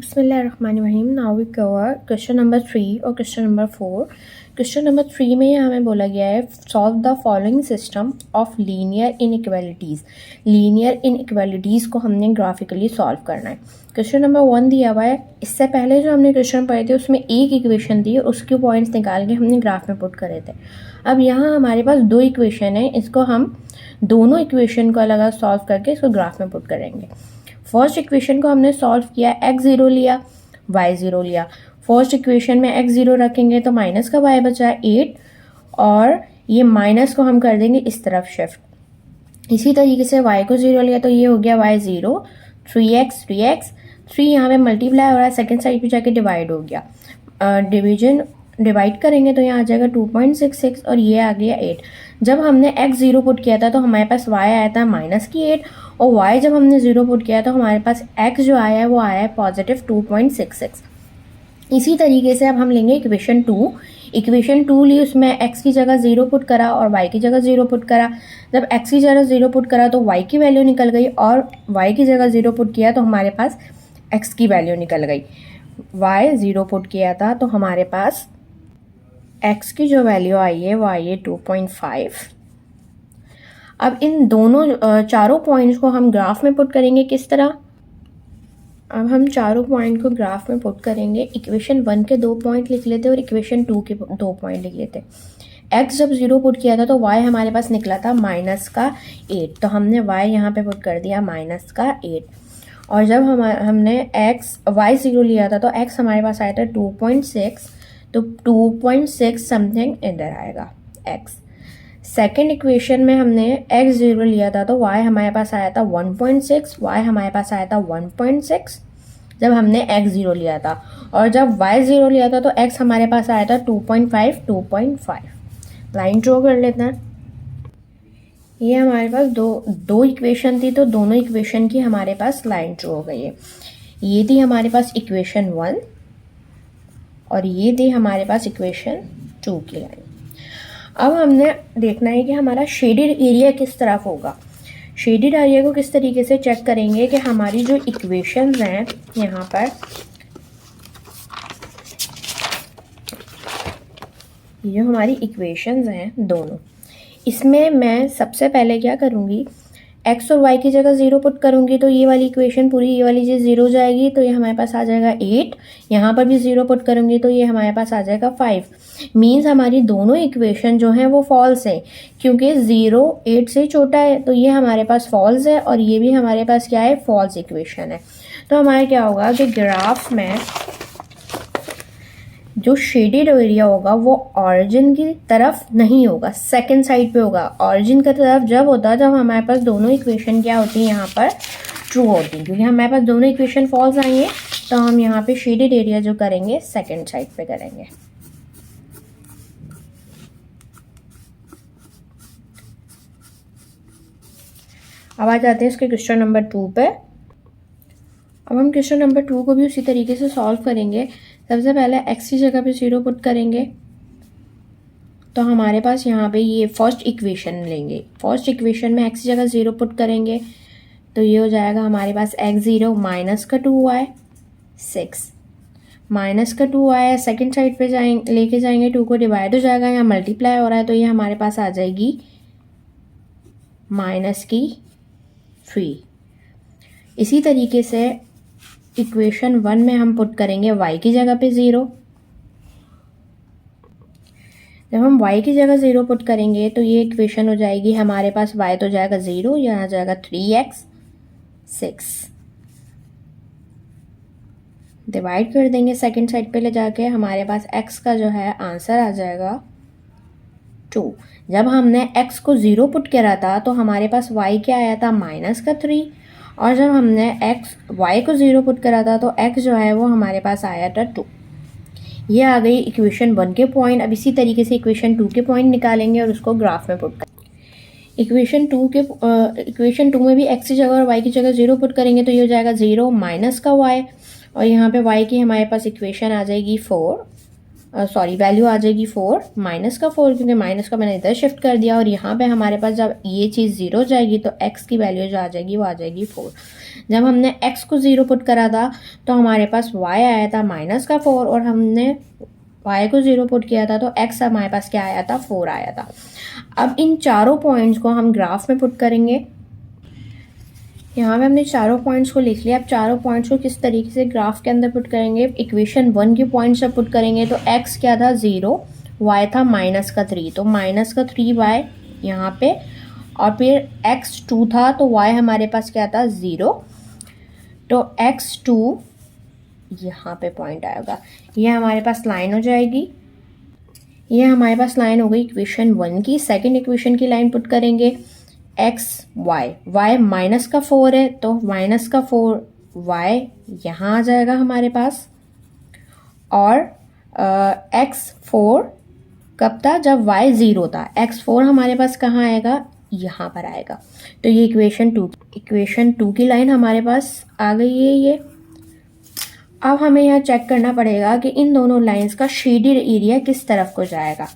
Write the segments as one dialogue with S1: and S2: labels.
S1: बिस्मिल्लाहिर्रहमानिर्रहीम। Now we cover question number 3 और question number 4। Question number 3 में हमें बोला गया है solve the following system of linear inequalities. Linear inequalities को हमने ग्राफिकली सॉल्व करना है। क्वेश्चन नंबर 1 दिया हुआ है। इससे पहले जो हमने क्वेश्चन पढ़े थे उसमें एक इक्वेशन थी और उसके पॉइंट्स निकाल के हमने ग्राफ में पुट करे थे। अब यहाँ हमारे पास दो इक्वेशन है, इसको हम दोनों इक्वेशन को अलग अलग सॉल्व करके इसको ग्राफ में पुट करेंगे। फर्स्ट इक्वेशन को हमने सॉल्व किया, x0 लिया, y0 लिया। फर्स्ट इक्वेशन में x0 रखेंगे तो माइनस का y बचा 8 और ये माइनस को हम कर देंगे इस तरफ शिफ्ट। इसी तरीके से y को 0 लिया तो ये हो गया y0, 3x 3 यहाँ पे मल्टीप्लाई हो रहा है, सेकेंड साइड पे जाके डिवाइड हो गया। डिवाइड करेंगे तो यहाँ आ जाएगा 2.66 और ये आ गया 8। जब हमने x0 पुट किया था तो हमारे पास y आया था माइनस की 8 और y जब हमने 0 पुट किया तो हमारे पास x जो आया है वो आया है पॉजिटिव 2.66। इसी तरीके से अब हम लेंगे इक्वेशन 2। इक्वेशन 2 ली, उसमें x की जगह 0 पुट करा और y की जगह 0 पुट करा। जब x की जगह 0 पुट करा तो y की वैल्यू निकल गई और y की जगह 0 पुट किया तो हमारे पास x की वैल्यू निकल गई। y 0 पुट किया था तो हमारे पास x की जो वैल्यू आई है वो आई है 2.5। अब इन दोनों चारों पॉइंट्स को हम ग्राफ में पुट करेंगे किस तरह। अब हम चारों पॉइंट को ग्राफ में पुट करेंगे। इक्वेशन 1 के 2 पॉइंट लिख लेते और इक्वेशन 2 के 2 पॉइंट लिख लेते। x जब 0 पुट किया था तो y हमारे पास निकला था माइनस का 8, तो हमने y यहाँ पे पुट कर दिया माइनस का 8। और जब हमने y0 लिया था तो x हमारे पास आया था 2.6, तो 2.6 समथिंग इधर आएगा x। सेकेंड इक्वेशन में हमने x0 लिया था तो y हमारे पास आया था 1.6, y हमारे पास आया था 1.6 जब हमने x0 लिया था। और जब y0 लिया था तो x हमारे पास आया था 2.5। लाइन ड्रॉ कर लेते हैं। ये हमारे पास दो इक्वेशन थी तो दोनों इक्वेशन की हमारे पास लाइन ड्रॉ हो गई है। ये थी हमारे पास इक्वेशन 1 और ये थी हमारे पास इक्वेशन 2 की लाइन। अब हमने देखना है कि हमारा शेडेड एरिया किस तरफ होगा। शेडेड एरिया को किस तरीके से चेक करेंगे कि हमारी जो इक्वेशंस हैं यहाँ पर, ये जो हमारी इक्वेशंस हैं दोनों, इसमें मैं सबसे पहले क्या करूँगी, x और y की जगह 0 पुट करूँगी तो ये वाली इक्वेशन पूरी, ये वाली चीज़ 0 जाएगी तो ये हमारे पास आ जाएगा 8। यहाँ पर भी 0 पुट करूँगी तो ये हमारे पास आ जाएगा 5। मीन्स हमारी दोनों इक्वेशन जो हैं वो फॉल्स हैं, क्योंकि 0 8 से छोटा है तो ये हमारे पास फॉल्स है और ये भी हमारे पास क्या है, फॉल्स इक्वेशन है। तो हमारे क्या होगा कि ग्राफ में जो शेडेड एरिया होगा वो ऑरिजिन की तरफ नहीं होगा, सेकंड साइड पे होगा। ऑरिजिन की तरफ जब होता है जब हमारे पास दोनों इक्वेशन क्या होती है, यहाँ पर ट्रू होती है, क्योंकि हमारे पास दोनों इक्वेशन फॉल्स आई हैं तो हम यहाँ पे शेडेड एरिया जो करेंगे सेकंड साइड पे करेंगे। अब आ जाते हैं इसके क्वेश्चन नंबर 2 पे। अब हम क्वेश्चन नंबर 2 को भी उसी तरीके से सॉल्व करेंगे। सबसे पहले x की जगह पे 0 पुट करेंगे तो हमारे पास यहाँ पे ये फर्स्ट इक्वेशन लेंगे। फर्स्ट इक्वेशन में x की जगह 0 पुट करेंगे तो ये हो जाएगा हमारे पास x0 माइनस का 2y 6, माइनस का 2y सेकेंड साइड पे लेके जाएंगे, 2 को डिवाइड हो जाएगा, यहाँ मल्टीप्लाई हो रहा है तो ये हमारे पास आ जाएगी माइनस की 3। इसी तरीके से इक्वेशन 1 में हम पुट करेंगे y की जगह पे 0। जब हम y की जगह 0 पुट करेंगे तो ये इक्वेशन हो जाएगी हमारे पास, y तो जाएगा 0, यहाँ जाएगा 3x 6। डिवाइड कर देंगे सेकंड साइड पे ले जाके, हमारे पास x का जो है आंसर आ जाएगा 2। जब हमने x को 0 पुट करा था तो हमारे पास y क्या आया था, माइनस का 3। और जब हमने y को 0 पुट करा था तो x जो है वो हमारे पास आया था 2। ये आ गई इक्वेशन 1 के पॉइंट। अब इसी तरीके से इक्वेशन 2 के पॉइंट निकालेंगे और उसको ग्राफ में पुट करेंगे। इक्वेशन 2 में भी x की जगह और y की जगह 0 पुट करेंगे तो ये हो जाएगा 0 माइनस का y और यहाँ पे y की हमारे पास इक्वेशन आ जाएगी 4। सॉरी वैल्यू आ जाएगी 4 माइनस का 4, क्योंकि माइनस का मैंने इधर शिफ्ट कर दिया, और यहाँ पे हमारे पास जब ये चीज़ 0 जाएगी तो x की वैल्यू जो आ जाएगी वो आ जाएगी 4। जब हमने x को 0 पुट करा था तो हमारे पास y आया था माइनस का 4, और हमने y को 0 पुट किया था तो x हमारे पास क्या आया था, 4 आया था। अब इन चारों पॉइंट्स को हम ग्राफ में पुट करेंगे। यहाँ पे हमने चारों पॉइंट्स को लिख लिया। अब चारों पॉइंट्स को किस तरीके से ग्राफ के अंदर पुट करेंगे, इक्वेशन 1 के पॉइंट्स से पुट करेंगे। तो x क्या था 0, y था माइनस का 3, तो माइनस का 3y यहाँ पे, और फिर x2 था तो y हमारे पास क्या था 0, तो x2 यहाँ पे पॉइंट आएगा। ये हमारे पास लाइन हो जाएगी, ये हमारे पास लाइन हो गई इक्वेशन 1 की। सेकेंड इक्वेशन की लाइन पुट करेंगे, x y माइनस का 4 है तो माइनस का 4 y यहाँ आ जाएगा हमारे पास, और x4 कब था, जब y 0 था। x4 हमारे पास कहाँ आएगा, यहाँ पर आएगा। तो ये इक्वेशन 2 की लाइन हमारे पास आ गई है ये। अब हमें यहाँ चेक करना पड़ेगा कि इन दोनों लाइंस का शेडेड एरिया किस तरफ को जाएगा।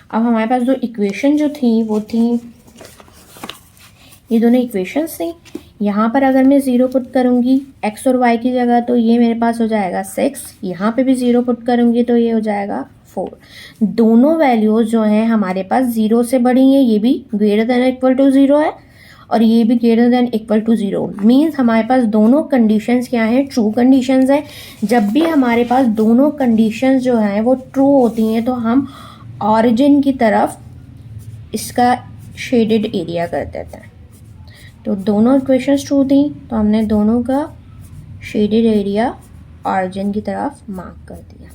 S1: अब हमारे पास जो इक्वेशन जो थी वो थी, ये दोनों इक्वेशंस थी। यहाँ पर अगर मैं 0 पुट करूँगी x और y की जगह तो ये मेरे पास हो जाएगा 6, यहाँ पे भी 0 पुट करूँगी तो ये हो जाएगा 4। दोनों वैल्यूज़ जो हैं हमारे पास 0 से बड़ी हैं, ये भी ग्रेटर देन इक्वल टू 0 है और ये भी greater than equal to 0। Means हमारे पास दोनों कंडीशंस क्या हैं, ट्रू कंडीशंस हैं। जब भी हमारे पास दोनों कंडीशंस जो हैं वो ट्रू होती हैं तो हम ऑरिजिन की तरफ इसका शेडेड एरिया कर देते हैं। तो दोनों इक्वेशंस ट्रू थी तो हमने दोनों का शेडेड एरिया ऑरिजिन की तरफ मार्क कर दिया।